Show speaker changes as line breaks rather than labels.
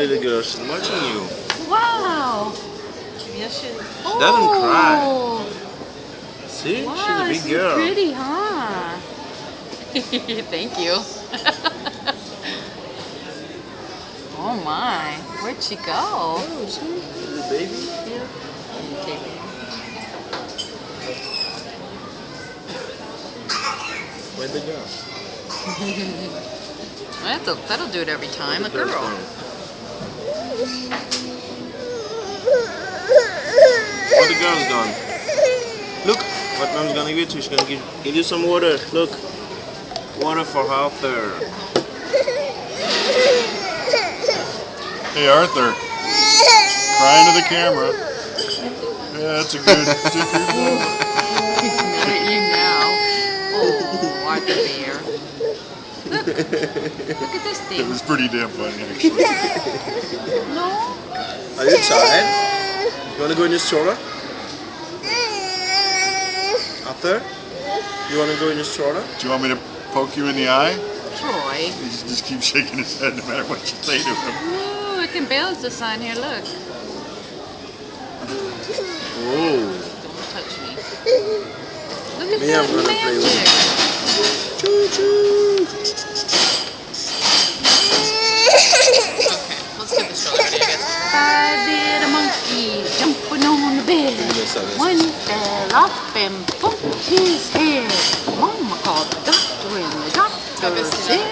little girl. She's watching you.
Wow. Yes, she
doesn't cry. See?
Wow,
She's a big
this
girl.
is pretty, huh? Thank you. Oh my, where'd she go?
Oh, see? The baby here.
Okay.
Where'd they go?
That'll do it every time. A girl.
Where the girl's gone? Look, what mom's gonna give you. She's gonna give you some water. Look, water for Arthur.
Hey Arthur, cry into the camera. Yeah, that's a good.
He's mad at you now. Oh, Arthur Bear. Look at this thing.
It was pretty damn funny actually.
No?
Are you tired? You wanna go in your stroller? Arthur? You wanna go in your stroller?
Do you want me to poke you in the eye?
Troy.
He just keeps shaking his head no matter what you say to him.
Ooh, it can balance the sign here, look.
Oh.
Don't touch me. Look at
Me,
that
I'm gonna play with
magic.
Choo choo.
Okay, let's get the stroller ready, I guess. I did a monkey jumping on the bed. One fell off and bumped his head. Mama called the doctor and the doctor said,